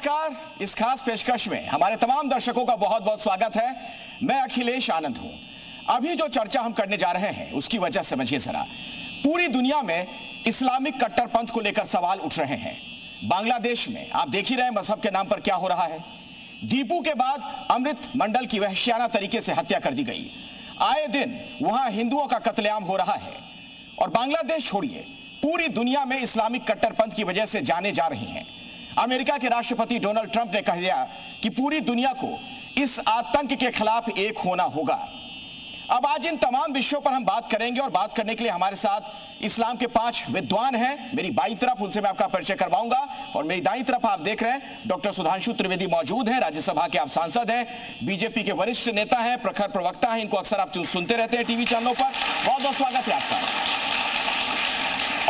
नमस्कार। इस खास पेशकश में हमारे तमाम दर्शकों का बहुत बहुत स्वागत है। मैं अखिलेश आनंद हूं। अभी जो चर्चा हम करने जा रहे हैं उसकी वजह समझिए जरा। पूरी दुनिया में इस्लामिक कट्टरपंथ को लेकर सवाल उठ रहे हैं। बांग्लादेश में आप देख ही रहे हैं मजहब के नाम पर क्या हो रहा है। दीपू के बाद अमृत मंडल की वहशियाना तरीके से हत्या कर दी गई। आए दिन वहां हिंदुओं का कत्लेआम हो रहा है। और बांग्लादेश छोड़िए, पूरी दुनिया में इस्लामिक कट्टरपंथ की वजह से जाने जा रही हैं। अमेरिका के राष्ट्रपति डोनाल्ड ट्रंप ने कह दिया कि पूरी दुनिया को इस आतंक के खिलाफ एक होना होगा। अब आज इन तमाम विषयों पर हम बात करेंगे और बात करने के लिए हमारे साथ इस्लाम के 5 विद्वान हैं। मेरी बाईं तरफ उनसे मैं आपका परिचय करवाऊंगा और मेरी दाईं तरफ आप देख रहे हैं डॉक्टर सुधांशु त्रिवेदी मौजूद हैं। राज्यसभा के आप सांसद हैं, बीजेपी के वरिष्ठ नेता हैं, प्रखर प्रवक्ता हैं। इनको अक्सर आप सुनते रहते हैं टीवी चैनलों पर। बहुत बहुत स्वागत है आपका।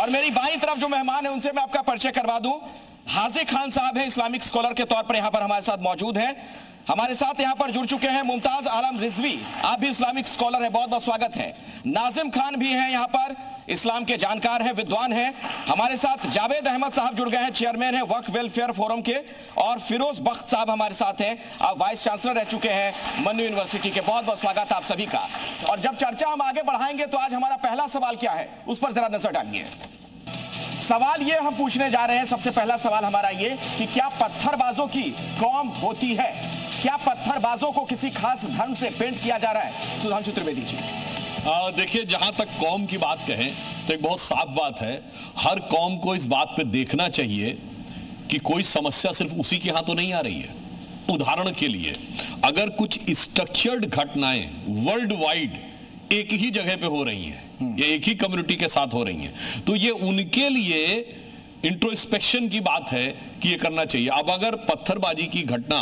और मेरी बाईं तरफ जो मेहमान है उनसे मैं आपका परिचय करवा दूं। हाजी खान साहब हैं, इस्लामिक स्कॉलर के तौर पर यहां पर हमारे साथ मौजूद हैं। हमारे साथ यहां पर जुड़ चुके हैं मुमताज आलम रिजवी, आप भी इस्लामिक स्कॉलर हैं, बहुत बहुत स्वागत है। नाजिम खान भी हैं यहां पर, इस्लाम के जानकार हैं, विद्वान हैं। हमारे साथ जावेद अहमद साहब जुड़ गए हैं, चेयरमैन हैं वक्फ वेलफेयर फोरम के। और फिरोज बख्त साहब हमारे साथ हैं, आप वाइस चांसलर रह चुके हैं मन्नू यूनिवर्सिटी के। बहुत बहुत स्वागत आप सभी का। और जब चर्चा हम आगे बढ़ाएंगे तो आज हमारा पहला सवाल क्या है उस पर जरा नजर डालिए। सवाल ये हम पूछने जा रहे हैं, सबसे पहला सवाल हमारा ये कि क्या पत्थरबाजों की कौम होती है? क्या पत्थरबाजों को किसी खास धर्म से पेंट किया जा रहा है? सुधांशु त्रिवेदी जी। देखिए, जहां तक कौम की बात कहें तो एक बहुत साफ बात है, हर कौम को इस बात पे देखना चाहिए कि कोई समस्या सिर्फ उसी के हाथों नहीं आ रही है। उदाहरण के लिए, अगर कुछ स्ट्रक्चर्ड घटनाएं वर्ल्ड वाइड एक ही जगह पे हो रही हैं या एक ही कम्युनिटी के साथ हो रही हैं, तो ये उनके लिए इंट्रोस्पेक्शन की बात है कि ये करना चाहिए। अब अगर पत्थरबाजी की घटना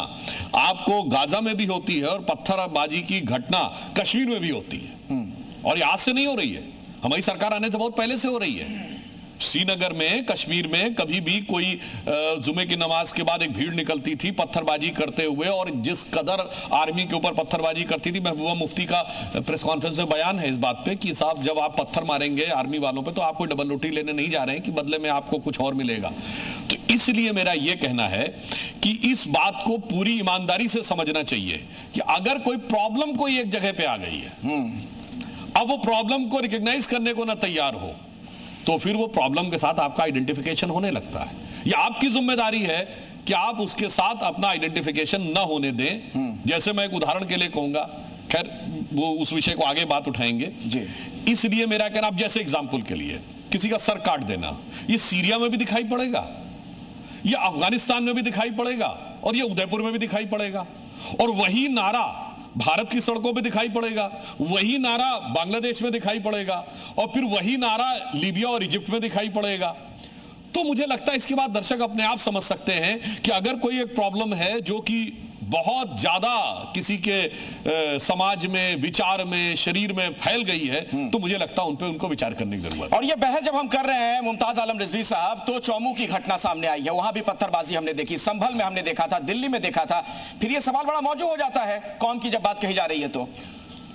आपको गाजा में भी होती है और पत्थरबाजी की घटना कश्मीर में भी होती है, और ये आज से नहीं हो रही है, हमारी सरकार आने से बहुत पहले से हो रही है। श्रीनगर में, कश्मीर में कभी भी कोई जुमे की नमाज के बाद एक भीड़ निकलती थी पत्थरबाजी करते हुए, और जिस कदर आर्मी के ऊपर पत्थरबाजी करती थी। महबूबा मुफ्ती का प्रेस कॉन्फ्रेंस में बयान है इस बात पे कि साहब, जब आप पत्थर मारेंगे आर्मी वालों पे तो आप कोई डबल रोटी लेने नहीं जा रहे हैं कि बदले में आपको कुछ और मिलेगा। तो इसलिए मेरा यह कहना है कि इस बात को पूरी ईमानदारी से समझना चाहिए कि अगर कोई प्रॉब्लम कोई एक जगह पे आ गई है, अब वो प्रॉब्लम को रिकॉग्नाइज करने को ना तैयार हो, तो फिर वो प्रॉब्लम के साथ आपका आइडेंटिफिकेशन होने लगता है। ये आपकी जिम्मेदारी है कि आप उसके साथ अपना आइडेंटिफिकेशन ना होने दें। जैसे मैं एक उदाहरण के लिए कहूंगा, खैर वो उस विषय को आगे बात उठाएंगे जी। इसलिए मेरा कहना, आप जैसे एग्जांपल के लिए किसी का सर काट देना, ये सीरिया में भी दिखाई पड़ेगा, ये अफगानिस्तान में भी दिखाई पड़ेगा, और ये उदयपुर में भी दिखाई पड़ेगा। और वही नारा भारत की सड़कों पे दिखाई पड़ेगा, वही नारा बांग्लादेश में दिखाई पड़ेगा, और फिर वही नारा लीबिया और इजिप्ट में दिखाई पड़ेगा। तो मुझे लगता है इसके बाद दर्शक अपने आप समझ सकते हैं कि अगर कोई एक प्रॉब्लम है जो कि बहुत ज्यादा किसी के समाज में, विचार में, शरीर में फैल गई है, तो मुझे लगता है उन पे उनको विचार करने की जरूरत है। और ये बहस जब हम कर रहे हैं मुमताज आलम रिजवी साहब, तो चौमू की घटना सामने आई है, वहां भी पत्थरबाजी हमने देखी, संभल में हमने देखा था, दिल्ली में देखा था। फिर ये सवाल बड़ा मौजूद हो जाता है कौम की जब बात कही जा रही है। तो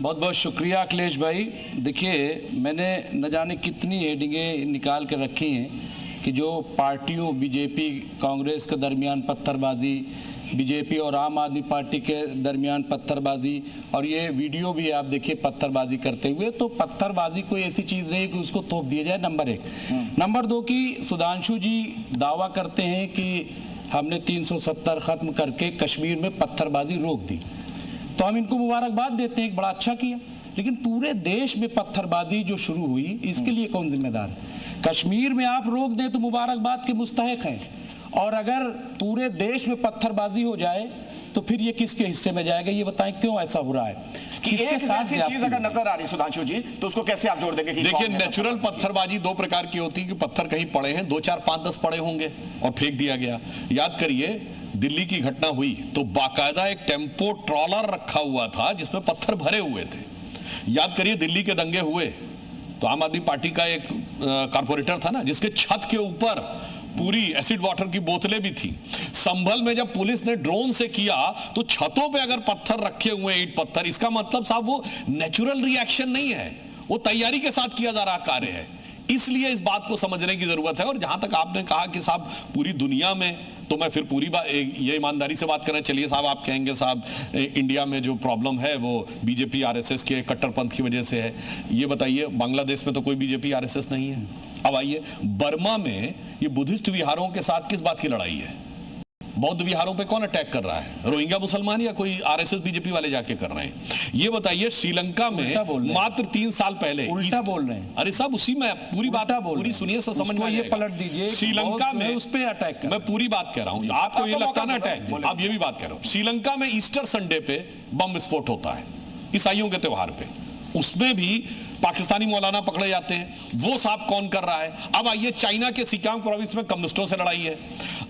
बहुत बहुत शुक्रिया अखिलेश भाई। देखिए, मैंने न जाने कितनी हेडिंगें निकाल के रखी हैं कि जो पार्टियों बीजेपी कांग्रेस के दरमियान पत्थरबाजी, बीजेपी और आम आदमी पार्टी के दरमियान पत्थरबाजी, और ये वीडियो भी आप देखिए पत्थरबाजी करते हुए। तो पत्थरबाजी कोई ऐसी चीज़ नहीं कि उसको थोप दिया जाए, नंबर 1। नंबर 2 की सुधांशु जी दावा करते हैं कि हमने 370 ख़त्म करके कश्मीर में पत्थरबाजी रोक दी, तो हम इनको मुबारकबाद देते हैं, बड़ा अच्छा किया। लेकिन पूरे देश में पत्थरबाजी जो शुरू हुई, इसके लिए कौन जिम्मेदार है? कश्मीर में आप रोक दें तो मुबारकबाद के मुस्तहिक हैं, और अगर पूरे देश में पत्थरबाजी हो जाए तो फिर ये किसके हिस्से में जाएगा? ये बताएं क्यों ऐसा हो रहा है कि एक ऐसी चीज अगर नजर आ रही है सुधांशु जी, तो उसको कैसे आप जोड़ देंगे? देखिए, नेचुरल पत्थरबाजी 2 प्रकार की होती है कि पत्थर कहीं पड़े हैं, 2, 4, 5, 10 पड़े होंगे और फेंक दिया गया। याद करिए, दिल्ली की घटना हुई तो बाकायदा एक टेम्पो ट्रॉलर रखा हुआ था जिसमें पत्थर भरे हुए थे। याद करिए, दिल्ली के दंगे हुए तो आम आदमी पार्टी का एक कारपोरेटर था ना, जिसके छत के ऊपर पूरी एसिड वाटर की बोतलें भी थी। संभल में जब पुलिस ने ड्रोन से किया तो छतों पे अगर पत्थर रखे हुए, ईंट पत्थर, इसका मतलब साहब वो नेचुरल रिएक्शन नहीं है, वो तैयारी के साथ किया जा रहा कार्य है। इसलिए इस बात को समझने की जरूरत है। और जहां तक आपने कहा कि साहब पूरी दुनिया में तो मैं फिर पूरी बात ये ईमानदारी से बात करें। चलिए साहब, आप कहेंगे साहब इंडिया में जो प्रॉब्लम है वो बीजेपी आरएसएस के कट्टरपंथ की वजह से है। ये बताइए, बांग्लादेश में तो कोई बीजेपी आरएसएस नहीं है। अब आइए, बर्मा में ये बुद्धिस्ट विहारों के साथ किस बात की लड़ाई है? बौद्ध विहारों पे कौन अटैक कर रहा है? रोहिंग्या मुसलमान या कोई आरएसएस बीजेपी वाले जाके कर रहे हैं? ये बताइए, श्रीलंका में मात्र 3 साल पहले उल्टा बोल रहे हैं। अरे साहब, उसी में पूरी बात पूरी सुनिए, सब समझ में ये पलट दीजिए। श्रीलंका में उस पे अटैक, मैं पूरी बात कह रहा हूं, आपको ये लगता ना अटैक, अब ये भी बात कह रहा हूं। श्रीलंका में ईस्टर संडे पे बम विस्फोट होता है, ईसाइयों के त्योहार पे, उसमें भी पाकिस्तानी मौलाना पकड़े जाते हैं। वो साहब कौन कर रहा है? अब आइए, चाइना के सिकियांग प्रोविंस में कम्युनिस्टों से लड़ाई है।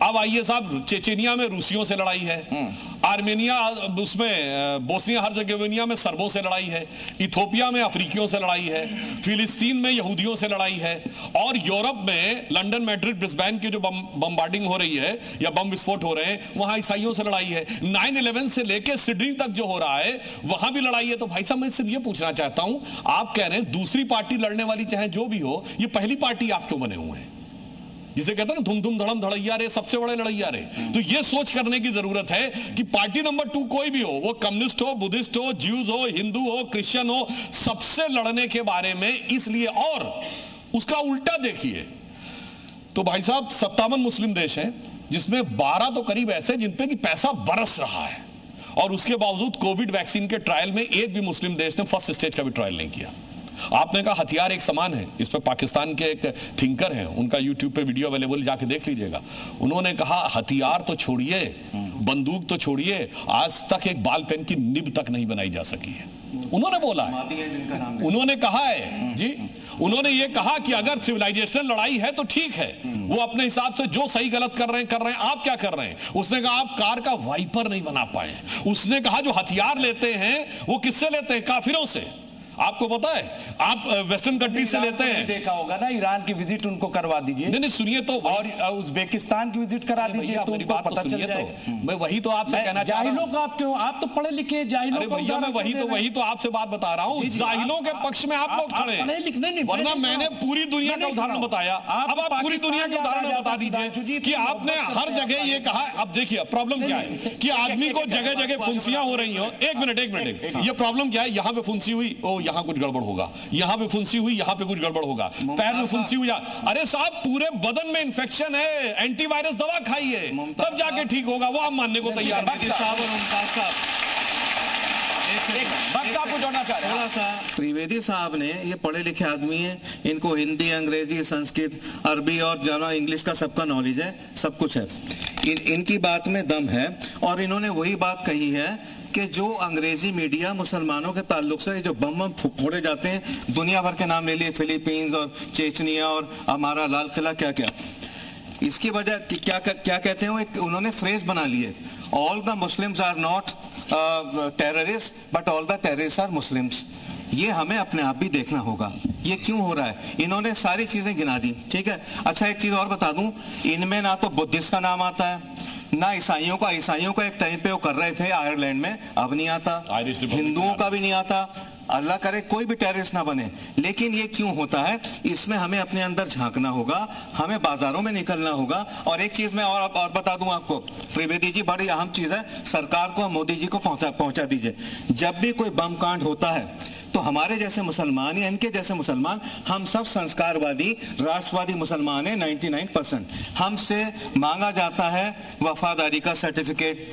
अब आइए साहब, चेचेनिया में रूसियों से लड़ाई है। आर्मेनिया, उसमें बोस्निया हर्जेगोविना में सर्बों से लड़ाई है। इथोपिया में अफ्रीकियों से लड़ाई है। फिलिस्तीन में यहूदियों से लड़ाई है। और यूरोप में लंदन, मैड्रिड, ब्रिस्बेन की जो बमबार्डिंग हो रही है या बम विस्फोट हो रहे हैं, वहां ईसाइयों से लड़ाई है। 9/11 से लेकर सिडनी तक जो हो रहा है वहां भी लड़ाई है। तो भाई साहब, मैं सिर्फ ये पूछना चाहता हूं, आप कह रहे हैं दूसरी पार्टी लड़ने वाली चाहे जो भी हो, ये पहली पार्टी आप क्यों बने हुए हैं? जिसे कहते हैं ना धुम धुम धड़म धड़ैया रे, सबसे बड़े लड़ैया रे। तो ये सोच करने की जरूरत है कि पार्टी नंबर 2 कोई भी हो, वो कम्युनिस्ट हो, बुद्धिस्ट हो, ज्यूज हो, हिंदू हो, क्रिश्चियन हो, सबसे लड़ने के बारे में इसलिए। और उसका उल्टा देखिए तो भाई साहब, 57 मुस्लिम देश हैं, जिसमें 12 तो करीब ऐसे जिन पे कि पैसा बरस रहा है, और उसके बावजूद कोविड वैक्सीन के ट्रायल में एक भी मुस्लिम देश ने फर्स्ट स्टेज का भी ट्रायल नहीं किया। आपने कहा हथियार एक समान है, इस पर पाकिस्तान के एक थिंकर हैं, उनका यूट्यूब पे वीडियो अवेलेबल, जाके देख लीजिएगा। उन्होंने कहा हथियार तो छोड़िए, बंदूक तो छोड़िए, आज तक एक बाल पेन की निब तक नहीं बनाई जा सकी है। उन्होंने बोला है, उन्होंने कहा है जी, उन्होंने ये कहा कि अगर सिविलाइजेशनल लड़ाई है तो ठीक है, वो अपने हिसाब से जो सही गलत कर रहे हैं, आप क्या कर रहे हैं? उसने कहा आप कार का वाइपर नहीं बना पाए। उसने कहा जो हथियार लेते हैं वो किससे लेते हैं? काफिरों से। आपको पता है, आप वेस्टर्न कंट्रीज से लेते हैं। देखा होगा ना, ईरान की विजिट उनको करवा दीजिए। नहीं सुनिए तो, और उज्बेकिस्तान की विजिट करा दीजिए, तो उनको पता चल जाएगा। मैं वही तो आपसे कहना चाह रहा हूं। आप क्यों, आप तो पढ़े लिखे जाहिलों का भैया, मैं वही तो आपसे बात बता रहा हूं। जाहिलों के पक्ष में आप लोग खड़े हैं, वरना मैंने पूरी दुनिया का उदाहरण बताया। अब आप पूरी दुनिया के उदाहरण बता दीजिए कि आपने हर जगह ये कहा। अब देखिए प्रॉब्लम क्या है कि आदमी को जगह जगह फुंसियां हो रही हो। एक मिनट, ये प्रॉब्लम क्या है? यहां पे फुंसी हुई, ओ यहां कुछ गड़बड़ होगा, यहां पे फुंसी हुई, यहां पे कुछ गड़बड़ होगा, पैर में फुंसी हुई। अरे साहब, पूरे बदन में इंफेक्शन है, एंटीवायरस दवा खाइए, तब जाके ठीक होगा। वो आप मानने को तैयार नहीं। थोड़ा सा त्रिवेदी साहब ने, ये पढ़े लिखे आदमी हैं, इनको हिंदी, अंग्रेजी, संस्कृत, अरबी और ज़्यादा इंग्लिश का सबका नॉलेज है, सब कुछ है। इनकी बात में दम है। और इन्होंने वही बात कही है कि जो अंग्रेजी मीडिया मुसलमानों के ताल्लुक से जो बम फोड़े जाते हैं, दुनिया भर के नाम ले लिए, फिलीपींस और चेचनिया और हमारा लाल किला, क्या क्या, इसकी वजह क्या कहते हैं? उन्होंने फ्रेज बना लिए, all the Muslims are not terrorist but all the terrorist are Muslims. ये हमें अपने आप भी देखना होगा, ये क्यों हो रहा है। इन्होंने सारी चीजें गिना दी, ठीक है। अच्छा, एक चीज और बता दूं, इनमें ना तो बुद्धिस्ट का नाम आता है, ना ईसाइयों का एक टाइम पे वो कर रहे थे आयरलैंड में, अब नहीं आता। हिंदुओं का भी नहीं आता। अल्लाह करे कोई भी टेररिस्ट ना बने। लेकिन ये क्यों होता है, इसमें हमें अपने अंदर झांकना होगा, हमें बाजारों में निकलना होगा। और एक चीज मैं और बता दूं आपको, त्रिवेदी जी, बड़ी अहम चीज है, सरकार को, मोदी जी को पहुंचा दीजिए। जब भी कोई बम कांड होता है तो हमारे जैसे मुसलमान या इनके जैसे मुसलमान, हम सब संस्कारवादी, राष्ट्रवादी मुसलमान हैं 99%। हमसे मांगा जाता है वफादारी का सर्टिफिकेट,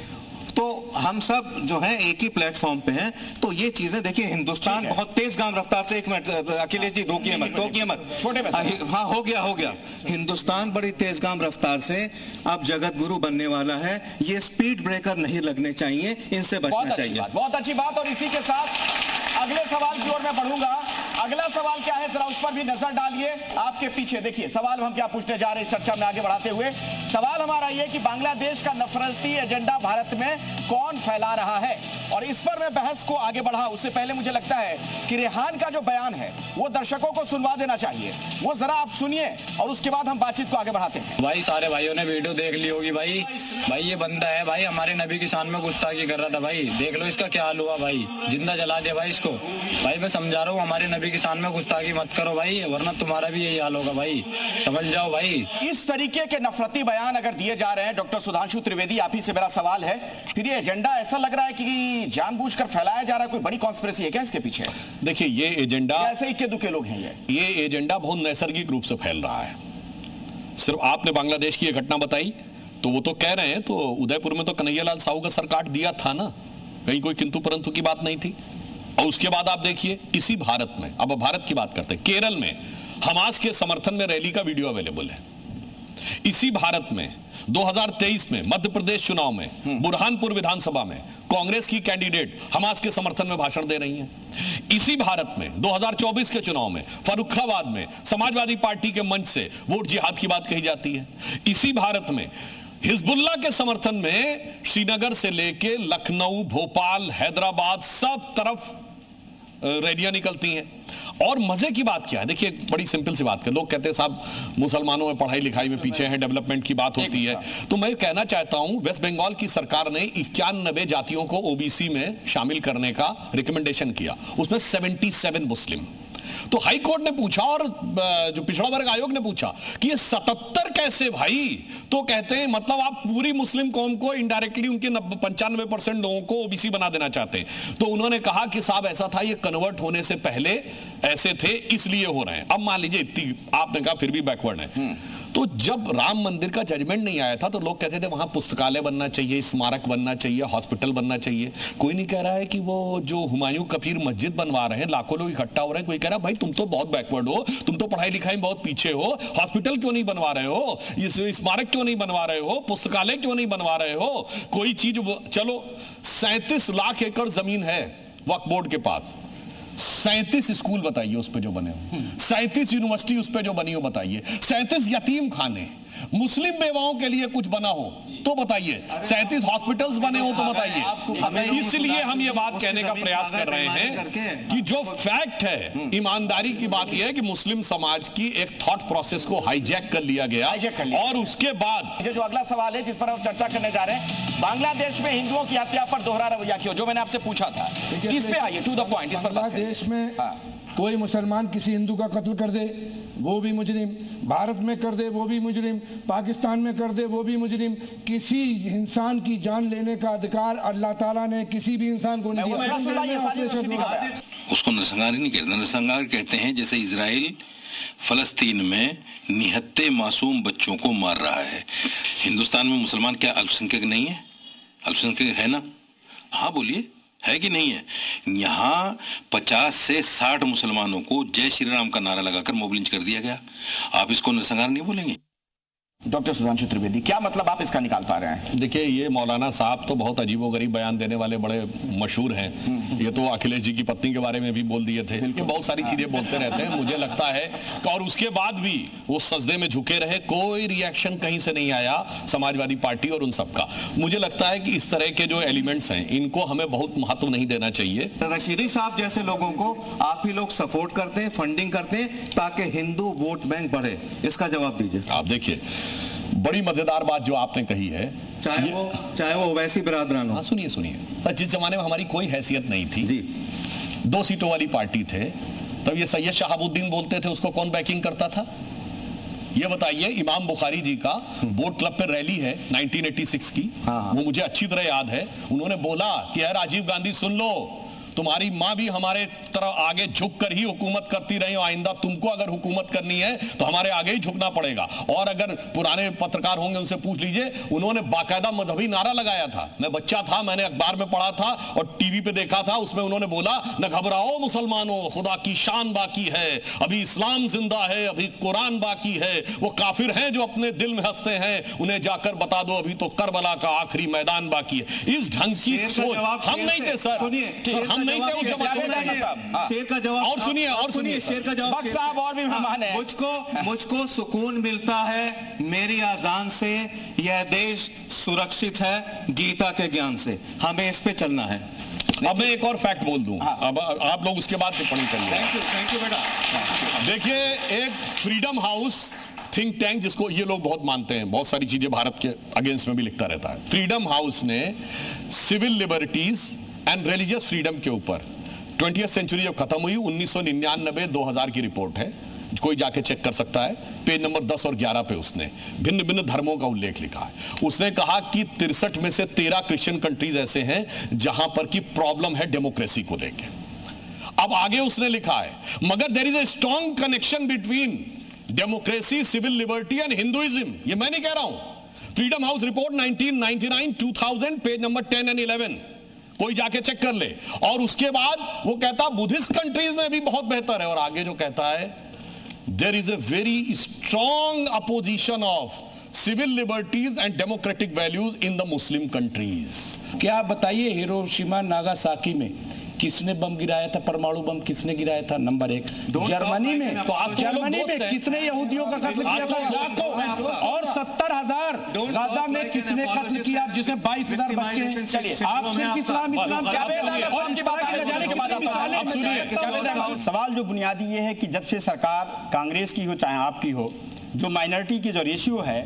तो हम सब जो हैं एक ही प्लेटफॉर्म पे हैं। तो ये चीजें देखिए, हिंदुस्तान बहुत तेज गाम रफ्तार से, एक मिनट अखिलेश जी, रोकिए मत, हाँ हो गया। हिंदुस्तान बड़ी तेज गाम रफ्तार से अब जगत गुरु बनने वाला है। ये स्पीड ब्रेकर नहीं लगने चाहिए, इनसे बचना चाहिए। बहुत अच्छी बात। और इसी के साथ अगले सवाल की ओर मैं बढ़ूंगा। अगला सवाल क्या है, जरा उस पर भी नजर डालिए। आपके पीछे देखिए सवाल हम क्या पूछने जा रहे हैं, इस चर्चा में आगे बढ़ाते हुए। सवाल हमारा ये कि बांग्लादेश का नफरती एजेंडा भारत में कौन फैला रहा है, और इस पर मैं बहस को आगे बढ़ा उससे पहले मुझे लगता है कि रेहान का जो बयान है वो दर्शकों को सुनवा देना चाहिए। वो जरा आप सुनिए और उसके बाद हम बातचीत को आगे बढ़ाते हैं। भाई सारे भाइयों ने वीडियो देख ली होगी। भाई ये बंदा है भाई, हमारे नबी की शान में गुस्ताखी कर रहा था। भाई देख लो इसका क्या हाल हुआ, भाई जिंदा जला दिया भाई इसको। भाई मैं समझा रहा हूँ, हमारे नबी की शान में गुस्ताखी मत करो भाई, वरना तुम्हारा भी यही हाल होगा भाई, समझ जाओ भाई। इस तरीके के नफरती बयान अगर दिए जा रहे हैं, डॉक्टर सुधांशु त्रिवेदी, आप ही से मेरा सवाल है, फिर ये एजेंडा ऐसा लग रहा है कि जानबूझकर फैलाया जा रहा है, कोई बड़ी कॉन्स्पिरेसी है क्या इसके पीछे? देखिए, ये एजेंडा, ऐसे इक्के दुक्के लोग हैं ये एजेंडा बहुत नैसर्गिक रूप से फैल रहा है। सिर्फ आपने बांग्लादेश की ये घटना बताई तो वो तो कह रहे हैं, तो उदयपुर में तो कन्हैयालाल साहू का सर काट दिया था ना, कहीं कोई किंतु परंतु की बात नहीं थी। और उसके बाद आप देखिए, इसी भारत में, अब भारत की बात करते हैं, केरल में हमास के समर्थन में रैली का वीडियो अवेलेबल है। इसी भारत में 2023 में मध्य प्रदेश चुनाव में बुरहानपुर विधानसभा में कांग्रेस की कैंडिडेट हमास के समर्थन में भाषण दे रही हैं। इसी भारत में 2024 के चुनाव में फर्रुखाबाद में समाजवादी पार्टी के मंच से वोट जिहाद की बात कही जाती है। इसी भारत में हिजबुल्लाह के समर्थन में श्रीनगर से लेके लखनऊ, भोपाल, हैदराबाद, सब तरफ रैलियां निकलती हैं। और मजे की बात क्या है, देखिए, बड़ी सिंपल सी बात है। लोग कहते हैं साहब मुसलमानों में पढ़ाई लिखाई में पीछे हैं, डेवलपमेंट की बात होती है, तो मैं कहना चाहता हूं, वेस्ट बंगाल की सरकार ने 91 जातियों को ओबीसी में शामिल करने का रिकमेंडेशन किया, उसमें 77 मुस्लिम। तो हाई कोर्ट ने पूछा और जो पिछड़ा वर्ग आयोग ने पूछा कि ये 77 कैसे भाई, तो कहते हैं मतलब आप पूरी मुस्लिम कौम को इनडायरेक्टली उनके 95% लोगों को ओबीसी बना देना चाहते हैं। तो उन्होंने कहा कि साहब ऐसा था, ये कन्वर्ट होने से पहले ऐसे थे इसलिए हो रहे हैं। अब मान लीजिए इतनी आपने कहा फिर भी बैकवर्ड है। तो जब राम मंदिर का जजमेंट नहीं आया था तो लोग कहते थे वहां पुस्तकालय बनना चाहिए, स्मारक बनना चाहिए, हॉस्पिटल बनना चाहिए। कोई नहीं कह रहा है कि वो जो हुमायूं कबीर मस्जिद बनवा रहे हैं, लाखों लोग इकट्ठा हो रहे हैं, कोई कह रहा है भाई तुम तो बहुत बैकवर्ड हो, तुम तो पढ़ाई लिखाई में बहुत पीछे हो, हॉस्पिटल क्यों नहीं बनवा रहे हो, स्मारक क्यों नहीं बनवा रहे हो, पुस्तकालय क्यों नहीं बनवा रहे हो, कोई चीज। चलो 37 लाख एकड़ जमीन है वक्फ बोर्ड के पास, 37 स्कूल बताइए उस पे जो बने हो, 37 यूनिवर्सिटी उस पे जो बनी हो बताइए, 37 यतीम खाने, मुस्लिम बेवाओं के लिए कुछ बना हो तो बताइए, 37 हॉस्पिटल्स बने हो तो बताइए। इसलिए हम ये बात कहने का प्रयास कर रहे हैं कि जो फैक्ट है, ईमानदारी की बात यह है कि मुस्लिम समाज की एक थॉट प्रोसेस को हाईजैक कर लिया गया और उसके बाद जो अगला सवाल है जिस पर हम चर्चा करने जा रहे हैं, बांग्लादेश में हिंदुओं की हत्या पर दोहरा रवैया क्यों, जो मैंने आपसे पूछा था, इस पे आइए, टू द पॉइंट। इस पर बांग्लादेश में कोई मुसलमान किसी हिंदू का कत्ल कर दे वो भी मुजरिम, भारत में कर दे वो भी मुजरिम, पाकिस्तान में कर दे वो भी मुजरिम। किसी इंसान की जान लेने का अधिकार अल्लाह ताला ने किसी भी इंसान को नहीं दिया। उसको नरसंहार ही नहीं कहते, नरसंहार कहते हैं जैसे इजराइल फलस्तीन में निहत्ते मासूम बच्चों को मार रहा है। हिंदुस्तान में मुसलमान क्या अल्पसंख्यक नहीं है? अल्पसंख्यक है ना? हाँ बोलिए, है कि नहीं है? यहाँ 50 से 60 मुसलमानों को जय श्री राम का नारा लगाकर मोब लिंच कर दिया गया। आप इसको नरसंहार नहीं बोलेंगे? डॉक्टर सुधांशु त्रिवेदी, क्या मतलब आप इसका निकाल पा रहे हैं? देखिए, ये मौलाना साहब तो बहुत अजीबोगरीब बयान देने वाले बड़े मशहूर हैं। ये तो अखिलेश जी की पत्नी के बारे में भी बोल दिए थे, ये बहुत सारी चीजें बोलते रहते हैं। मुझे लगता है और उसके बाद भी वो सजदे में झुके रहे, कोई रिएक्शन कहीं से नहीं आया समाजवादी पार्टी और उन सबका। मुझे लगता है कि इस तरह के जो एलिमेंट्स हैं इनको हमें बहुत महत्व नहीं देना चाहिए। रशीदी साहब जैसे लोगों को आप ही लोग सपोर्ट करते हैं, फंडिंग करते हैं ताकि हिंदू वोट बैंक बढ़े, इसका जवाब दीजिए। आप देखिए, बड़ी मजेदार बात जो आपने कही है, चाहे वो वैसी बिरादरान हो। सुनिए सुनिए, जिस जमाने में हमारी कोई हैसियत नहीं थी जी, 2 सीटों वाली पार्टी थे, तब ये सैयद शहाबुद्दीन बोलते थे, उसको कौन बैकिंग करता था? ये बताइए। इमाम बुखारी जी का बोट क्लब पे रैली है 1986 की, वो मुझे अच्छी तरह याद है। उन्होंने बोला कि यार राजीव गांधी सुन लो, तुम्हारी माँ भी हमारे तरह आगे झुक कर ही हुकूमत करती रही, आइंदा तुमको अगर हुकूमत करनी है तो हमारे आगे ही झुकना पड़ेगा। और अगर पुराने पत्रकार होंगे उनसे पूछ लीजिए, उन्होंने बाकायदा मजहबी नारा लगाया था। मैं बच्चा था, मैंने अखबार में पढ़ा था और टीवी पे देखा था, उसमें उन्होंने बोला, न घबराओ मुसलमानों, खुदा की शान बाकी है, अभी इस्लाम जिंदा है, अभी कुरान बाकी है। वो काफिर हैं जो अपने दिल में हंसते हैं, उन्हें जाकर बता दो अभी तो करबला का आखिरी मैदान बाकी है। इस ढंग की सोच हम नहीं थे सर, हम नहीं थे उस जमाने में। शेर का जवाब और सुनिए शेर का जवाब साहब और भी मेहमान हैं। मुझको सुकून मिलता है मेरी आजान से, यह देश सुरक्षित है गीता के ज्ञान से, हमें इस पे चलना है। अब मैं एक और फैक्ट बोल दूं, अब आप लोग उसके बाद टिप्पणी करिए। थैंक यू बेटा। देखिए, एक फ्रीडम हाउस थिंक टैंक जिसको ये लोग बहुत मानते हैं, बहुत सारी चीजें भारत के अगेंस्ट में भी लिखता रहता है, फ्रीडम हाउस ने civil liberties and religious freedom के ऊपर 20th सेंचुरी जब खत्म हुई, 1999-2000 की रिपोर्ट है, कोई जाके चेक कर सकता है, पेज नंबर 10 और 11 पे उसने भिन्न भिन्न धर्मों का उल्लेख लिखा है। उसने कहा कि 63 में से 13 क्रिश्चियन कंट्रीज ऐसे हैं जहां पर की प्रॉब्लम है डेमोक्रेसी को लेकर। अब आगे उसने लिखा है, मगर there is a strong connection between democracy, civil liberty and Hinduism. ये मैं नहीं कह रहा हूं, Freedom House report 1999, 2000, page number 10 and 11, कोई जाके चेक कर ले। और उसके बाद वो कहता बुद्धिस्ट कंट्रीज में भी बहुत बेहतर है। और आगे जो कहता है, there is a very strong opposition of civil liberties and democratic values in the Muslim countries. क्या आप बताइए, हिरोशिमा नागासाकी में किसने बम गिराया था? परमाणु बम किसने गिराया था? नंबर 1। जर्मनी में किसने यहूदियों का कत्ल किया था? लाखों। और 70,000 गाजा में किसने कत्ल किया, जिसमें 22,000 बच्चे। आप सिर्फ इस्लाम सवाल जो बुनियादी ये है कि जब से सरकार कांग्रेस की हो चाहे आपकी हो, जो माइनॉरिटी की जो रेशियो है,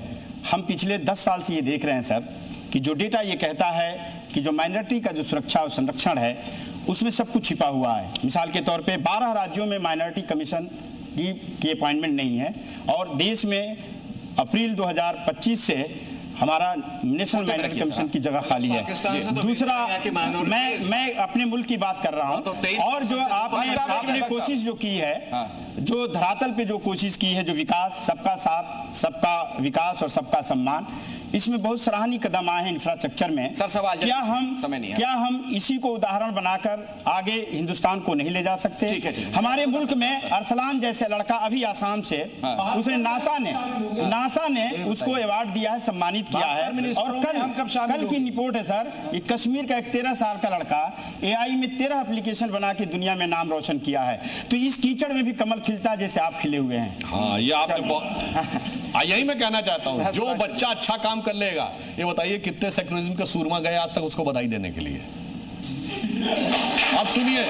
हम पिछले 10 साल से ये देख रहे हैं सर कि जो डेटा ये कहता है कि जो माइनॉरिटी का जो सुरक्षा और संरक्षण है उसमें सब कुछ छिपा हुआ है। मिसाल के तौर पे 12 राज्यों में माइनॉरिटी कमीशन की अपॉइंटमेंट नहीं है और देश में अप्रैल 2025 से हमारा नेशनल माइनॉरिटी कमीशन की जगह खाली है। दूसरा, मैं अपने मुल्क की बात कर रहा हूं। और जो आपने कोशिश जो की है, जो धरातल पे जो कोशिश की है, जो विकास, सबका साथ, सबका विकास और सबका सम्मान, इसमें बहुत सराहनीय कदम आए हैं इंफ्रास्ट्रक्चर में। सर सवाल क्या हम इसी को उदाहरण बनाकर आगे हिंदुस्तान को नहीं ले जा सकते? ठीक है। हमारे मुल्क में अरसलान जैसे लड़का अभी आसाम से, उसने नासा ने उसको अवार्ड दिया है, सम्मानित किया है। और कल की रिपोर्ट है सर, ये कश्मीर का एक 13 साल का लड़का AI में 13 एप्लीकेशन बना के दुनिया में नाम रोशन किया है। तो इस कीचड़ में भी कमल खिलता जैसे आप खिले हुए हैं। हाँ, ये आपने यही मैं कहना चाहता हूं, जो बच्चा अच्छा काम कर लेगा। ये बताइए कितने सेक्युलरिज्म के सूरमा गए आज तक उसको बधाई देने के लिए? अब सुनिए,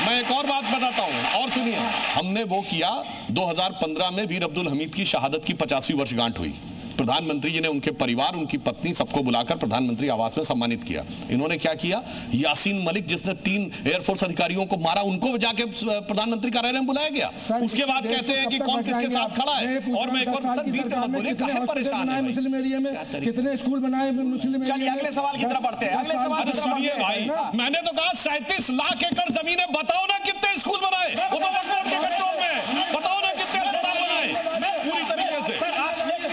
मैं एक और बात बताता हूं, और सुनिए। हमने वो किया 2015 में वीर अब्दुल हमीद की शहादत की 50वीं वर्षगांठ हुई। प्रधानमंत्री जी ने उनके परिवार, उनकी पत्नी, सबको बुलाकर प्रधानमंत्री आवास में सम्मानित किया। इन्होंने क्या किया, यासीन मलिक जिसने 3 एयरफोर्स अधिकारियों को मारा, उनको जाके प्रधानमंत्री कार्यालय में बुलाया गया। उसके बाद कहते हैं कि कौन किसके साथ खड़ा है। और मैं एक और परेशान है मुस्लिम एरिया में, कितने स्कूल बनाए मुस्लिम? चलिए अगले सवाल की तरफ बढ़ते हैं। अगले सवाल सुनिए भाई, मैंने तो कहा 37 लाख एकड़ जमीन है, बताओ ना कितने स्कूल बनाए? वो तो वक्फ बोर्ड के कंट्रोल में, बताओ ना कितने अस्पताल बनाए पूरी तरीके से,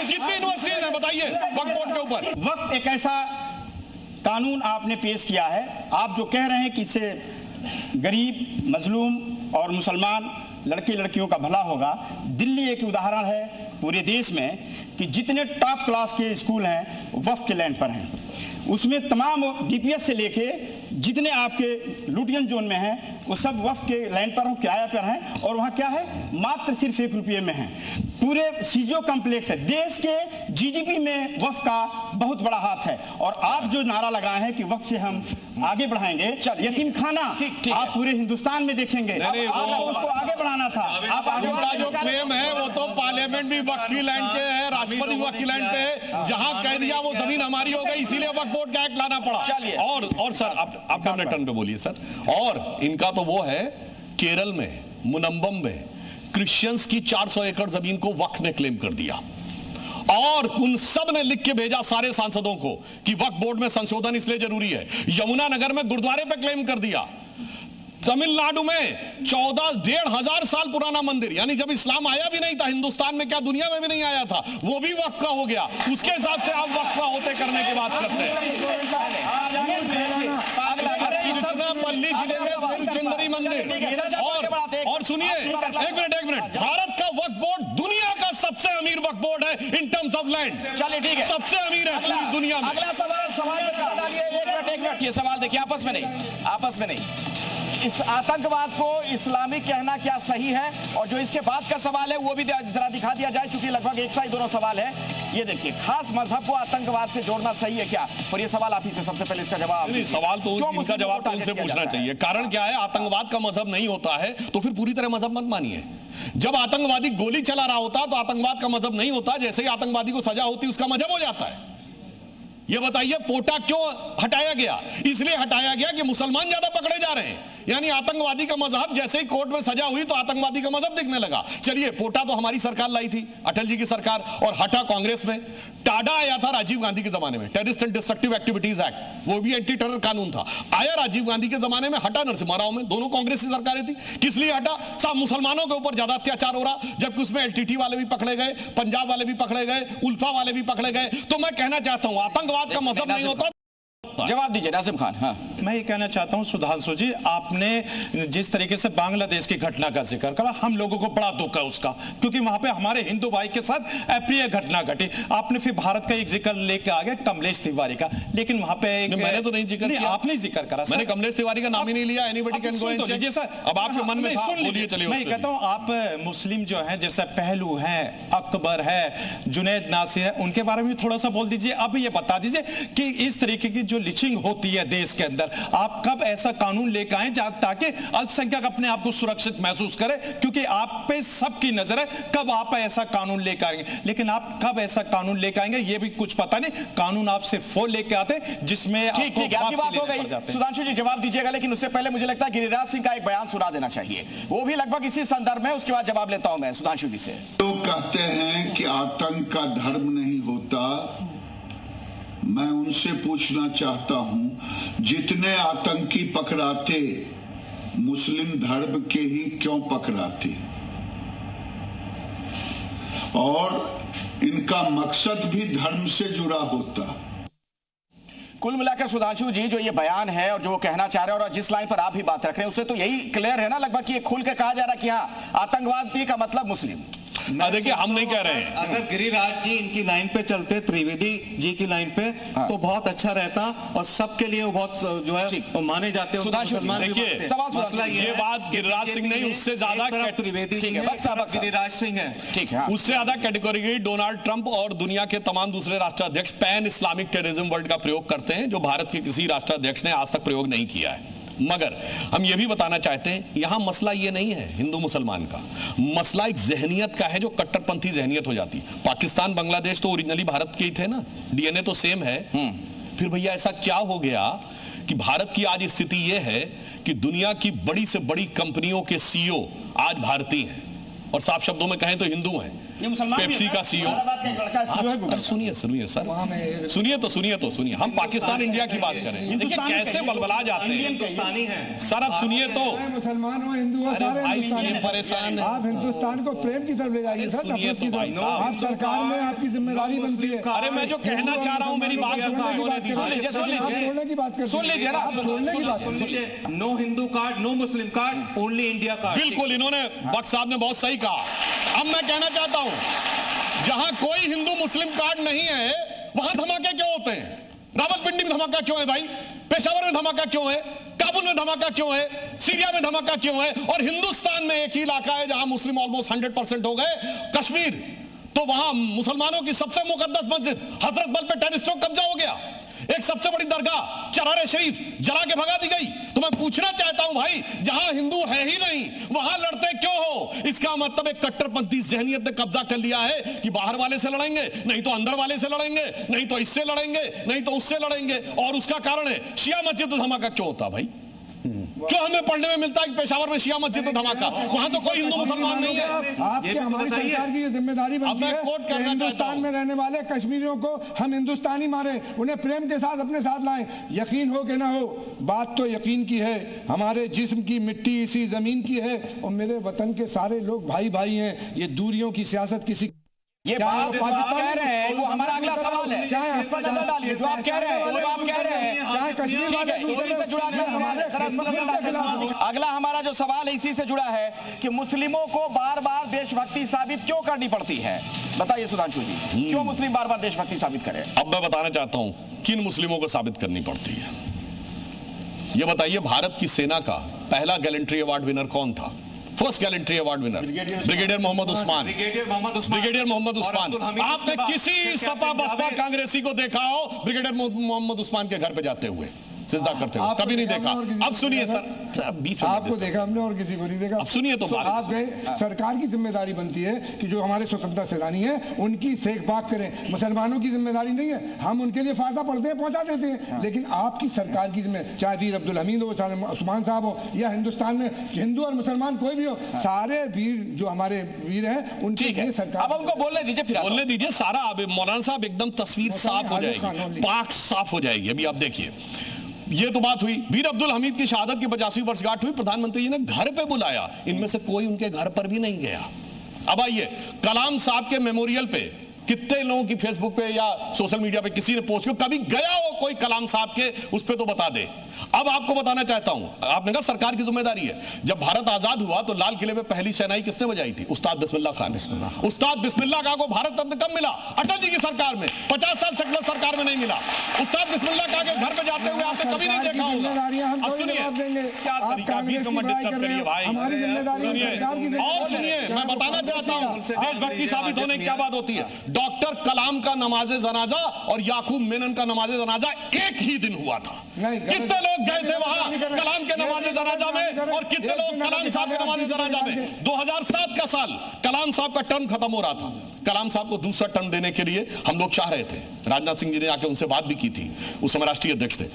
कितनी यूनिवर्सिटीज हैं बताइए वक्फ बोर्ड के ऊपर? वक्त एक ऐसा कानून आपने पेश किया है, आप जो कह रहे हैं कि इससे गरीब, मजलूम और मुसलमान लड़के लड़कियों का भला होगा। दिल्ली एक उदाहरण है पूरे देश में कि जितने टॉप क्लास के स्कूल हैं वक्फ के लैंड पर हैं। उसमें तमाम DPS से लेके जितने आपके लुटियन जोन में हैं वो सब वक्फ के लैंड पर, किराया पर हैं। और वहाँ क्या है, मात्र सिर्फ 1 रुपये में है। पूरे सीजो कॉम्प्लेक्स है। देश के GDP में वक्फ का बहुत बड़ा हाथ है। और आप जो नारा लगाए हैं कि वक्फ से हम आगे बढ़ाएंगे, यतीम खाना आप पूरे हिंदुस्तान में देखेंगे, आपको उसको आगे बढ़ाना था। आप आगे जो क्लेम है वो तो पार्लियामेंट भी वक्फ की लैंड पे है, राष्ट्रपति वक्फ की लैंड पे है। जहां कह दिया वो जमीन हमारी हो गई, इसीलिए वक्फ बोर्ड का एक्ट लाना पड़ा। और सर आप अपने टर्न पे बोलिए सर। और इनका तो वो है, केरल में मुनम्बम में क्रिश्चियंस की 400 एकड़ जमीन को वक्फ ने क्लेम कर दिया। और उन सब ने लिख के भेजा सारे सांसदों को कि वक्फ बोर्ड में संशोधन इसलिए जरूरी है। यमुनानगर में गुरुद्वारे पे क्लेम कर दिया। तमिलनाडु में 14,500 साल पुराना मंदिर, यानी जब इस्लाम आया भी नहीं था हिंदुस्तान में, क्या दुनिया में भी नहीं आया था, वो भी वक्फ का हो गया। उसके हिसाब से आप वक्फ का होते करने की बात करते हैं। पल्ली जिले में तिरुचंदरी मंदिर। और सुनिए, एक मिनट, भारत का वक्फ बोर्ड दुनिया का सबसे अमीर वक्फ बोर्ड है इन टर्म्स ऑफ लैंड। चलिए ठीक है, सबसे अमीर है पूरी दुनिया में। अगला सवाल एक मिनट, ये सवाल देखिए, आपस में नहीं। इस आतंकवाद को इस्लामिक कहना क्या सही है? और जो इसके बाद का सवाल है वो भी जरा दिखा दिया जाए, चूंकि लगभग एक सा ही दोनों सवाल है। ये देखिए, खास मजहब को आतंकवाद से जोड़ना सही है क्या? और ये सवाल आप ही से सबसे पहले इसका जवाब। नहीं, सवाल तो इनका जवाब तो उनसे पूछना चाहिए। कारण क्या है? आतंकवाद का मजहब नहीं होता है तो फिर पूरी तरह मजहब मत मानिए। जब आतंकवादी गोली चला रहा होता तो आतंकवाद का मजहब नहीं होता, जैसे ही आतंकवादी को सजा होती उसका मजहब हो जाता है। ये बताइए, पोटा क्यों हटाया गया? इसलिए हटाया गया कि मुसलमान ज्यादा पकड़े जा रहे हैं। यानी आतंकवादी का मजहब जैसे ही कोर्ट में सजा हुई तो आतंकवादी का मजहब दिखने लगा। चलिए, पोटा तो हमारी सरकार लाई थी, अटल जी की सरकार, और हटा कांग्रेस में। टाडा आया था राजीव गांधी के जमाने में, terrorist and destructive activities act, वो भी एंटी टेरर कानून था, आया राजीव गांधी के जमाने में, हटा नरसिम्हा राव में। दोनों कांग्रेस की सरकारें थी। किस लिए हटा? साहब मुसलमानों के ऊपर ज्यादा अत्याचार हो रहा, जबकि उसमें एलटीटी वाले भी पकड़े गए, पंजाब वाले भी पकड़े गए, उल्फा वाले भी पकड़े गए। तो मैं कहना चाहता हूं आतंकवाद का मजहब नहीं होता। जवाब दीजिए नाजिम खान। हाँ, मैं ये कहना चाहता हूं सुधांशु जी, आपने जिस तरीके से बांग्लादेश की घटना का जिक्र करा, हम लोगों को बड़ा दुख है उसका, क्योंकि वहां पे हमारे हिंदू भाई के साथ अप्रिय घटना घटी। आपने फिर भारत का एक जिक्र लेके आ गए कमलेश तिवारी का, लेकिन वहां पे मैंने तो नहीं जिक्र किया। आपने जिक्र करा, मैंने कमलेश तिवारी का नाम ही नहीं लिया। Anybody can go and check. अब आपके मन में था, बोलिए। चलिए, मैं कहता हूं आप मुस्लिम जो है, जैसे पहलू हैं, अकबर है, जुनैद नासिर है, उनके बारे में थोड़ा सा बोल दीजिए। अब ये बता दीजिए कि इस तरीके की जो लिचिंग होती है देश के अंदर, आप कब ऐसा कानून लेकर आए ताकि अल्पसंख्यक अपने आप को सुरक्षित महसूस करे, क्योंकि आप पे सबकी नजर है, कब आप ऐसा कानून लेकर आएंगे। लेकिन आप कब ऐसा कानून लेकर आएंगे ये भी कुछ पता नहीं। कानून आप सिर्फ वो लेकर आते जिसमें ठीक है, आपकी बात हो गई। सुधांशु जी जवाब दीजिएगा, लेकिन उससे पहले मुझे लगता है गिरिराज सिंह का एक बयान सुना देना चाहिए, वो भी लगभग इसी संदर्भ में। उसके बाद जवाब लेता हूं मैं सुधांशु जी से। लोग कहते हैं कि आतंक का धर्म नहीं होता, मैं उनसे पूछना चाहता हूं, जितने आतंकी पकड़ाते मुस्लिम धर्म के ही क्यों पकड़ाते, और इनका मकसद भी धर्म से जुड़ा होता। कुल मिलाकर सुधांशु जी जो ये बयान है और जो वो कहना चाह रहे हैं और जिस लाइन पर आप भी बात रख रहे हैं, उससे तो यही क्लियर है ना लगभग कि ये खुल के कहा जा रहा है कि हाँ आतंकवादी का मतलब मुस्लिम। देखिए, हम नहीं कह रहे हैं। अगर गिरिराज जी इनकी लाइन पे चलते, त्रिवेदी जी की लाइन पे, तो बहुत अच्छा रहता और सबके लिए वो बहुत जो है माने जाते हैं। देखिए, ये बात गिरिराज सिंह नहीं, उससे ज्यादा त्रिवेदी जी गिरिराज सिंह है, ठीक है, उससे ज्यादा कैटेगरी डोनाल्ड ट्रंप और दुनिया के तमाम दूसरे राष्ट्राध्यक्ष पैन इस्लामिक टेररिज्म वर्ड का प्रयोग करते हैं, जो भारत के किसी राष्ट्राध्यक्ष ने आज तक प्रयोग नहीं किया है। मगर हम यह भी बताना चाहते हैं, यहां मसला यह नहीं है हिंदू मुसलमान का, मसला एक जहनियत का है जो कट्टरपंथी जहनियत हो जाती है। पाकिस्तान बांग्लादेश तो ओरिजिनली भारत के ही थे ना, डीएनए तो सेम है। फिर भैया ऐसा क्या हो गया कि भारत की आज स्थिति यह है कि दुनिया की बड़ी से बड़ी कंपनियों के सीईओ आज भारतीय हैं, और साफ शब्दों में कहें तो हिंदू हैं। पेप्सी का सीईओ, सुनिए सुनिए, हम पाकिस्तान इंडिया की बात करें, देखिए कैसे बलबला जाते हैं। सर अब सुनिए तो, मुसलमान हो हिंदू हो, सारे परेशान हैं। आप हिंदुस्तान को प्रेम की तरफ ले जाइए सर, नफरत की तरफ। आप सरकार में आपकी जिम्मेदारी बनती है। अरे मैं जो कहना चाह रहा हूँ, मेरी बात छोड़ने की बात करते, सुन लीजिए ना, छोड़ने की बात सुनिए। नो हिंदू कार्ड, नो मुस्लिम कार्ड, ओनली इंडिया कार्ड। बिल्कुल, इन्होंने बख्श साहब ने बहुत सही कहा। अब मैं कहना चाहता हूं, जहां कोई हिंदू मुस्लिम कार्ड नहीं है वहां धमाके क्यों होते हैं? रावलपिंडी में धमाका क्यों है भाई? पेशावर में धमाका क्यों है? काबुल में धमाका क्यों है? सीरिया में धमाका क्यों है? और हिंदुस्तान में एक ही इलाका है जहां मुस्लिम ऑलमोस्ट 100% हो गए, कश्मीर, तो वहां मुसलमानों की सबसे मुकद्दस मस्जिद हजरत बल पे टेररिस्टों का कब्जा हो गया, एक सबसे बड़ी दरगाह चरारे शरीफ जला के भगा दी गई। तो मैं पूछना चाहता हूं भाई, जहां हिंदू है ही नहीं वहां लड़ते क्यों हो? इसका मतलब एक कट्टरपंथी जहनियत ने कब्जा कर लिया है कि बाहर वाले से लड़ेंगे, नहीं तो अंदर वाले से लड़ेंगे, नहीं तो इससे लड़ेंगे, नहीं तो उससे लड़ेंगे। और उसका कारण है शिया मस्जिद में धमाका क्यों होता भाई? जो हमें पढ़ने में मिलता है कि पेशावर में शिया मस्जिद में धमाका, वहां तो कोई हिंदू मुसलमान नहीं है। आपके हमारी सरकार की जिम्मेदारी बनती है हिंदुस्तान में रहने वाले कश्मीरियों को हम हिंदुस्तानी मारे, उन्हें प्रेम के साथ अपने साथ लाएं। यकीन हो कि ना हो, बात तो यकीन की है। हमारे जिस्म की मिट्टी इसी जमीन की है और मेरे वतन के सारे लोग भाई भाई हैं। ये दूरियों की सियासत किसी, ये बात जो आप कह रहे हैं वो हमारा अगला सवाल है, इस पर नजर डालिए। जो आप कह रहे हैं वो आप कह रहे हैं, इसी से जुड़ा अगला हमारा जो सवाल है इसी से जुड़ा है कि मुस्लिमों को बार बार देशभक्ति साबित क्यों करनी पड़ती है? बताइए सुधांशु जी, क्यों मुस्लिम बार बार देशभक्ति साबित करें? अब मैं बताना चाहता हूं किन मुस्लिमों को साबित करनी पड़ती है। यह बताइए, भारत की सेना का पहला गैलेंट्री अवार्ड विनर कौन था? First gallantry award winner brigadier Mohammad Usman. Brigadier Mohammad Usman. आपने किसी सपा बसपा कांग्रेसी को देखा हो ब्रिगेडियर मोहम्मद उस्मान के घर पे जाते हुए? सिजदा करते हुए, कभी नहीं देखा। अब सुनिए सर, बीच में आपको देखा हमने और किसी को नहीं देखा। अब सुनिए तो आप गए, सरकार की जिम्मेदारी बनती है कि जो हमारे स्वतंत्रता सेनानी हैं उनकी सेक बाक करें। मुसलमानों की जिम्मेदारी नहीं है, हम उनके लिए फायदा पढ़ते हैं, पहुंचा देते हैं, लेकिन आपकी सरकार की जिम्मेदारी, चाहे वीर अब्दुल हमीद हो, चाहे उस्मान साहब हो, या हिंदुस्तान में हिंदू और मुसलमान कोई भी हो, सारे वीर जो हमारे वीर हैं उनके लिए सरकार। अब उनको बोलने दीजिए, फिर बोलने दीजिए। सारा मौलाना साहब एकदम तस्वीर साफ हो जाएगी, पाक साफ हो जाएगी। अभी आप देखिए, ये तो बात हुई, वीर अब्दुल हमीद की शहादत की 50वीं वर्षगांठ हुई, प्रधानमंत्री जी ने घर पे बुलाया, इनमें से कोई उनके घर पर भी नहीं गया। अब आइए, कलाम साहब के मेमोरियल पे कितने लोगों की फेसबुक पे या सोशल मीडिया पे किसी ने पोस्ट किया, कभी गया हो कोई कलाम साहब के उस पे तो बता दे। अब आपको बताना चाहता हूं, आपने कहा सरकार की जिम्मेदारी है। जब भारत आजाद हुआ तो लाल किले पे पहली शहनाई किसने बजाई थी? उस्ताद बिस्मिल्लाह खान ने। उस्ताद बिस्मिल्लाह खान को भारत रत्न कब मिला? अटल जी की सरकार में। 50 साल सेकुलर सरकार में नहीं मिला। उस्ताद बिस्मिल्लाह खान के घर पे जाते हुए आपने कभी नहीं देखा होगा। अब सुनिए, क्या तरीका, बीच में मत डिस्टर्ब करिए भाई। और सुनिए, मैं बताना चाहता हूं देशभक्ति साबित होने की क्या बात होती है। डॉक्टर कलाम का नमाजे जनाजा और याकूब मेनन का नमाजे जनाजा एक ही दिन हुआ था। कितने लोग गए थे वहां कलाम के नमाजे जनाजा में, और कितने लोग कलाम साहब के नमाजे जनाजा में? 2007 का साल, कलाम साहब का टर्म खत्म हो रहा था। कलाम साहब को दूसरा टर्म देने के लिए हम लोग चाह रहे थे। राजनाथ सिंह जी ने आके उनसे बात भी की थी, उस समय राष्ट्रीय अध्यक्ष थे।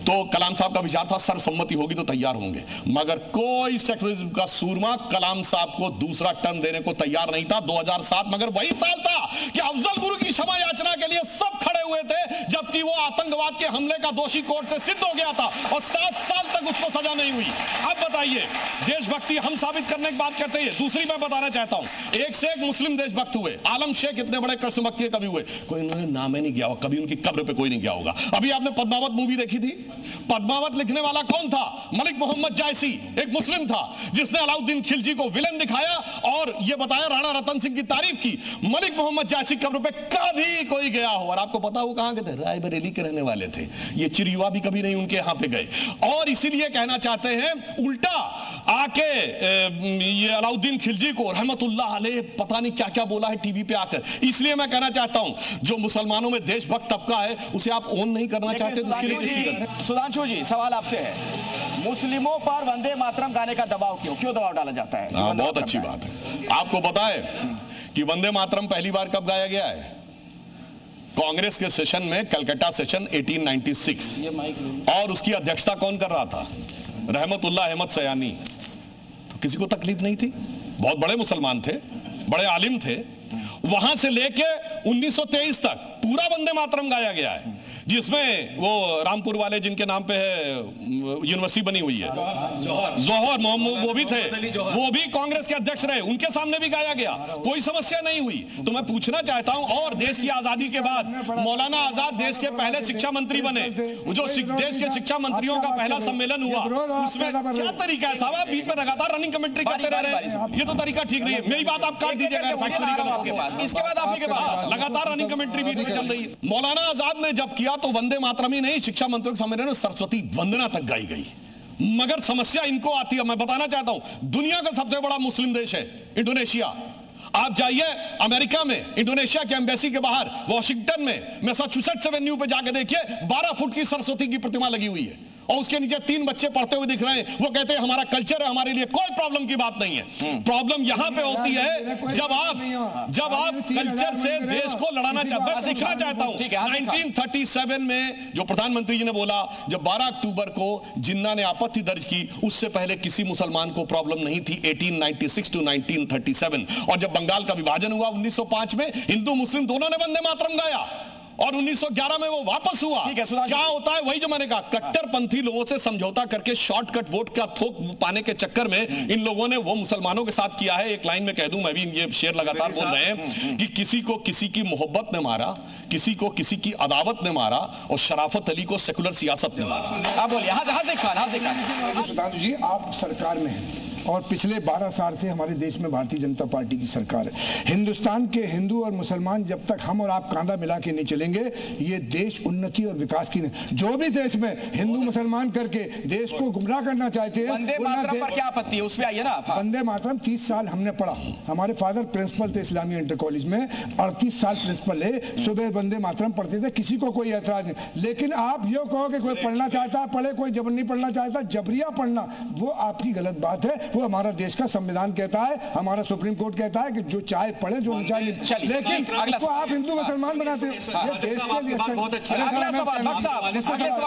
तो कलाम साहब का विचार था सर्वसम्मति होगी तो तैयार होंगे, मगर कोई सेक्युलरिज्म का सूरमा कलाम साहब को दूसरा टर्म देने को तैयार नहीं था। 2007 मगर वही साल था कि अफजल गुरु की क्षमा याचना के लिए सब खड़े हुए थे, जबकि वो आतंकवाद के हमले का दोषी कोर्ट से सिद्ध हो गया था और 7 साल तक उसको सजा नहीं हुई। अब बताइए, देशभक्ति हम साबित करने की बात करते हैं। दूसरी मैं बताना चाहता हूं, एक से एक मुस्लिम देशभक्त हुए। आलम शेख इतने बड़े कृष्ण भक्त के कवि हुए, कोई उन्होंने नाम ही नहीं किया होगा, कभी उनकी कब्र पे कोई नहीं गया होगा। अभी आपने पद्मावत मूवी देखी थी? पद्मावत लिखने वाला कौन था? मलिक मोहम्मद जायसी, एक मुस्लिम था जिसने अलाउद्दीन खिलजी को विलन दिखाया और यह बताया राणा रतन सिंह की तारीफ की। मलिक मोहम्मद जायसी कब्र पे कभी कोई गया हो? और आपको पता वो कहां के थे? रायबरेली के रहने वाले थे। ये चिरयुवा भी कभी नहीं उनके यहां पे गए। और इसीलिए कहना चाहते हैं उल्टा आके ये अलाउद्दीन खिलजी को रहमतुल्लाह अलैह पता नहीं क्या क्या बोला है टीवी पे आकर। इसलिए मैं कहना चाहता हूं, जो मुसलमानों में देशभक्त तबका है उसे आप ओन नहीं करना चाहते तो उसके लिए सुधांशु जी, सवाल आपसे है, मुस्लिमों पर वंदे मातरम गाने का दबाव क्यों दबाव डाला जाता है? बहुत अच्छी बात है। आपको पता है कि वंदे मातरम पहली बार कब गाया गया है? कांग्रेस के सेशन में, कलकत्ता सेशन 1896, और उसकी अध्यक्षता कौन कर रहा था? रहमतुल्लाह अहमद सयानी। तो किसी को तकलीफ नहीं थी, बहुत बड़े मुसलमान थे, बड़े आलिम थे। वहां से लेके 1923 तक पूरा वंदे मातरम गाया गया है, जिसमें वो रामपुर वाले जिनके नाम पे है यूनिवर्सिटी बनी हुई है, जौहर मोहम्मद, वो भी थे, वो भी कांग्रेस के अध्यक्ष रहे, उनके सामने भी गाया गया, कोई समस्या नहीं हुई। तो मैं पूछना चाहता हूं, और देश की आजादी के बाद मौलाना आजाद देश के पहले शिक्षा मंत्री बने, जो देश के शिक्षा मंत्रियों का पहला सम्मेलन हुआ, उसमें क्या तरीका है साहब? आप बीच में लगातार रनिंग कमेंट्री करते रह रहे हैं, ये तो तरीका ठीक नहीं है। मेरी बात आप काट दीजिएगा, इसके बाद आप ही के पास लगातार रनिंग कमेंट्री बीच में चल रही है। मौलाना आजाद ने जब किया तो वंदे मातरम ही नहीं, शिक्षा मंत्रियों के सम्मेलन में सरस्वती वंदना तक गाई गई। मगर समस्या इनको आती है, मैं बताना चाहता हूं, दुनिया का सबसे बड़ा मुस्लिम देश है इंडोनेशिया। आप जाइए अमेरिका में, इंडोनेशिया के एम्बेसी के बाहर वॉशिंगटन में मैसाचुसेट्स एवेन्यू पे जाके देखिए, 12 फुट की सरस्वती की प्रतिमा लगी हुई है और उसके नीचे 3 बच्चे पढ़ते हुए दिख रहे हैं। वो कहते हैं हमारा कल्चर है, हमारे लिए कोई प्रॉब्लम की बात नहीं है। प्रॉब्लम यहां पे होती है जब आप कल्चर से देश को लड़ाना चाहते हैं। पूछना चाहता हूं, 1937 में जो प्रधानमंत्री जी ने बोला, जब 12 अक्टूबर को जिन्ना ने आपत्ति दर्ज की, उससे पहले किसी मुसलमान को प्रॉब्लम नहीं थी। 1896 to 1937, और जब बंगाल का विभाजन हुआ 1905 में, हिंदू मुस्लिम दोनों ने वंदे मातरम गाया और 1911 में वो वापस हुआ। क्या होता है? वही जो मैंने कहा, कट्टरपंथी लोगों से समझौता करके शॉर्टकट वोट का थोक पाने के चक्कर में इन लोगों ने वो मुसलमानों के साथ किया है। एक लाइन में कह दूं, मैं भी ये शेर लगातार बोल रहे हैं कि किसी को किसी की मोहब्बत ने मारा, किसी को किसी की अदावत ने मारा, और शराफत अली को सेकुलर सियासत ने मारा। आप बोलिए। सुधांशु जी, आप सरकार में हैं, और पिछले 12 साल से हमारे देश में भारतीय जनता पार्टी की सरकार है। हिंदुस्तान के हिंदू और मुसलमान जब तक हम और आप कांधा मिला के नहीं चलेंगे, ये देश उन्नति और विकास की नहीं। जो भी देश में हिंदू मुसलमान करके देश को गुमराह करना चाहते हैं, वंदे मातरम पर क्या आपत्ति है, उस पे आइए ना आप। वंदे मातरम 30 साल हमने पढ़ा, हमारे फादर प्रिंसिपल थे इस्लामी इंटर कॉलेज में, 38 साल प्रिंसिपल है, सुबह वंदे मातरम पढ़ते थे, किसी को कोई ऐतराज नहीं। लेकिन आप ये कहो कि कोई पढ़ना चाहता है पढ़े, कोई जबर नहीं पढ़ना चाहता जबरिया पढ़ना, वो आपकी गलत बात है। वो हमारा देश का संविधान कहता है, हमारा सुप्रीम कोर्ट कहता है कि जो चाहे पढ़े, जो नहीं चाहे। लेकिन इसको आप हिंदू मुसलमान बनाते हो। अगला सवाल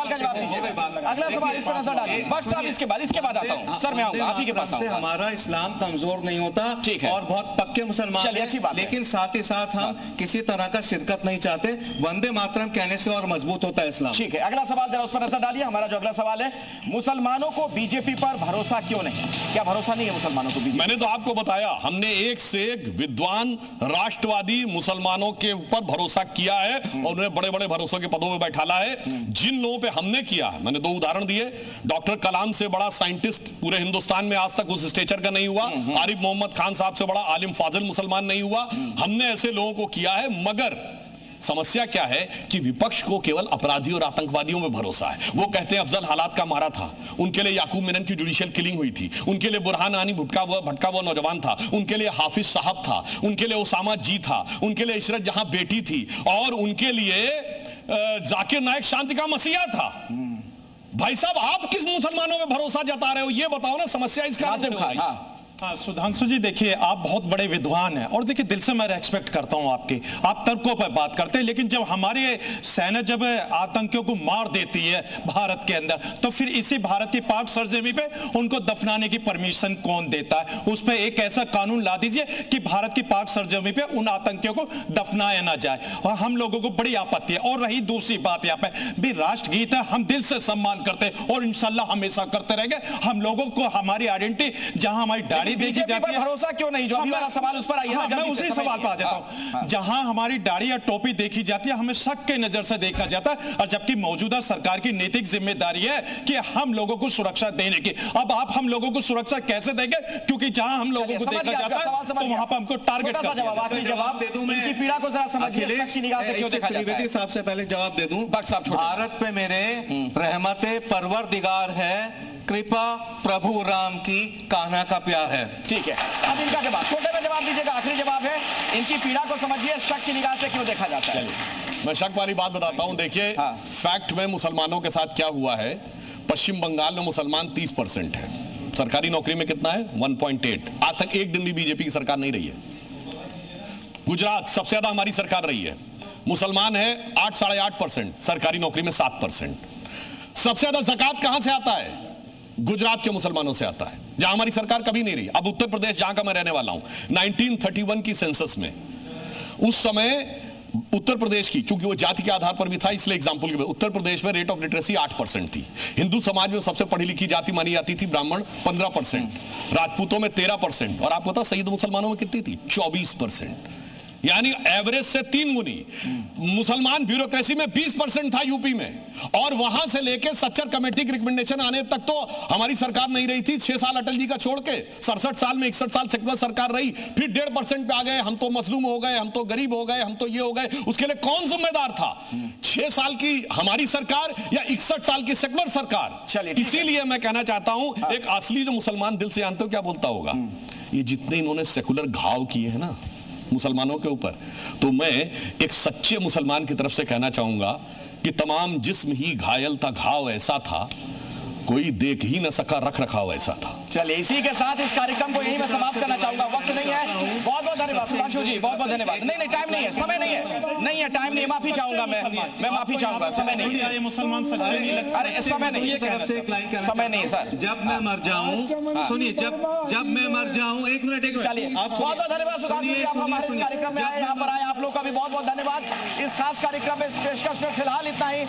का जवाब दीजिए, अगला सवाल इस पर नजर डालिए। बस साहब इसके बाद आता हूं सर, मैं आऊंगा आप ही के पास आऊंगा। हमारा इस्लाम कमजोर नहीं होता, ठीक है, और बहुत पक्के मुसलमान हैं, अच्छी बात, लेकिन साथ ही साथ हम किसी तरह का शिरकत नहीं चाहते। वंदे मातरम कहने से और मजबूत होता है इस्लाम। ठीक है, अगला सवाल जरा उस पर नजर डालिए। हमारा जो अगला सवाल है, मुसलमानों को बीजेपी पर भरोसा क्यों नहीं? क्या भरोसा नहीं है मुसलमानों को बीजेपी? मैंने तो आपको बताया, हमने एक से एक विद्वान राष्ट्रवादी मुसलमानों के ऊपर भरोसा किया है और उन्हें बड़े बड़े भरोसों के पदों में बैठाला है। जिन लोगों पे हमने किया है, मैंने 2 उदाहरण दिए। डॉक्टर कलाम से बड़ा साइंटिस्ट पूरे हिंदुस्तान में आज तक उस स्टेचर का नहीं हुआ। आरिफ मोहम्मद खान साहब से बड़ा आलिम फाजिल मुसलमान नहीं हुआ। हमने ऐसे लोगों को किया है, मगर समस्या क्या है कि विपक्ष को केवल अपराधी और आतंकवादियों में भरोसा है। वो कहते हैं अफजल हालात का मारा था, उनके लिए याकूब मेनन की जुडिशियल किलिंग हुई थी, उनके लिए बुरहान आनी भटका हुआ नौजवान था, उनके लिए हाफिज साहब था, उनके लिए उसामा जी था, उनके लिए इशरत जहां बेटी थी, और उनके लिए जाकिर नायक शांति का मसीहा था। भाई साहब, आप किस मुसलमानों में भरोसा जता रहे हो, ये बताओ ना। समस्या इसका हाँ सुधांशु जी, देखिए आप बहुत बड़े विद्वान हैं और देखिए दिल से मैं रेस्पेक्ट करता हूं आपकी, आप तर्कों पर बात करते हैं, लेकिन जब हमारे सेना जब आतंकियों को मार देती है भारत के अंदर, तो फिर इसी भारत की पाक सरजमी पे उनको दफनाने की परमिशन कौन देता है? उस पर एक ऐसा कानून ला दीजिए कि भारत की पाक सरजमी पे उन आतंकियों को दफनाया ना जाए। और हम लोगों को बड़ी आपत्ति है। और रही दूसरी बात, यहाँ पे भी राष्ट्रगीत है, हम दिल से सम्मान करते हैं और इंशाल्लाह हमेशा करते रहेंगे। हम लोगों को हमारी आइडेंटिटी, जहां हमारी देखी जाती है, भरोसा क्यों नहीं? जो अभी वाला सवाल उस पर आइए ना, मैं उसी सवाल पर आ जाता हूं। जहां हमारी दाढ़ी या टोपी देखी जाती है, हमें शक के नजर से देखा जाता है, और जबकि मौजूदा सरकार की नैतिक जिम्मेदारी है कि हम लोगों को सुरक्षा देने की। अब आप हम लोगों को सुरक्षा कैसे देंगे? क्योंकि जहां हम लोगों को देखा जाता है तो वहां पर हमको टारगेट करते हैं। जवाब दे दूं मैं, इनकी पीड़ा को जरा समझिए, त्रिवेदी साहब से पहले जवाब दे दूं। भारत पे मेरे रहमते परवरदिगार है, कृपा प्रभु राम की, कान्हा का प्यार है। ठीक है, अब इनका जवाब छोटे में जवाब दीजिएगा, आखिरी जवाब है। इनकी पीड़ा को समझिए, शक की निगाह से क्यों देखा जाता है? मैं शक वाली बात बताता हूं। देखिए, फैक्ट में मुसलमानों के साथ क्या हुआ है। पश्चिम बंगाल में मुसलमान 30% है, सरकारी नौकरी में कितना है? 1.8। आज तक एक दिन भी बीजेपी की सरकार नहीं रही है। गुजरात सबसे ज्यादा हमारी सरकार रही है, मुसलमान है 8-8.5%, सरकारी नौकरी में 7%। सबसे ज्यादा ज़कात कहां से आता है? गुजरात के मुसलमानों से आता है, जहां हमारी सरकार कभी नहीं रही। अब उत्तर प्रदेश, जहां का मैं रहने वाला हूं, 1931 की सेंसस में, उस समय उत्तर प्रदेश की, चूंकि वो जाति के आधार पर भी था, इसलिए एग्जांपल के, उत्तर प्रदेश में रेट ऑफ लिटरेसी 8% थी। हिंदू समाज में सबसे पढ़ी लिखी जाति मानी जाती थी ब्राह्मण, 15%, राजपूतों में 13%, और आपको पता सईद मुसलमानों में कितनी थी? 24%, यानी एवरेज से 3 गुनी। मुसलमान ब्यूरोक्रेसी में 20% था यूपी में, और वहां से लेकर सच्चर कमेटी की रिकमेंडेशन आने तक तो हमारी सरकार नहीं रही थी। 6 साल अटल जी का छोड़ के 67 साल में 61 साल सेकुलर सरकार रही, फिर 1.5% पे आ गए। हम तो मजलूम हो गए, हम तो गरीब हो गए, हम तो ये हो गए। उसके लिए कौन जिम्मेदार था? 6 साल की हमारी सरकार या 61 साल की सेकुलर सरकार? इसीलिए मैं कहना चाहता हूं, एक असली जो मुसलमान दिल से जानते हो क्या बोलता होगा, ये जितने इन्होंने सेकुलर घाव किए हैं ना मुसलमानों के ऊपर, तो मैं एक सच्चे मुसलमान की तरफ से कहना चाहूंगा कि तमाम जिस्म ही घायल था, घाव ऐसा था, कोई देख ही न सका, रख रखाव ऐसा था। चलिए, इसी के साथ इस कार्यक्रम को यही मैं समाप्त करना चाहूंगा, वक्त नहीं है। बहुत बहुत धन्यवाद सुधांशु जी, बहुत बहुत धन्यवाद। नहीं, टाइम नहीं है, समय नहीं है, नहीं है, टाइम नहीं है, माफी चाहूंगा मैं माफी चाहूंगा, समय नहीं है। मुसलमान अरे समय नहीं है, समय नहीं है सर। जब मैं मर जाऊं, सुनिए, जब मैं मर जाऊं, एक मिनट। चलिए, बहुत बहुत धन्यवाद सुधांशु जी, आप हमारे इस कार्यक्रम में आए, यहाँ पर आए, आप लोग का भी बहुत बहुत धन्यवाद। इस खास कार्यक्रम में, इस पेशकश में फिलहाल इतना ही।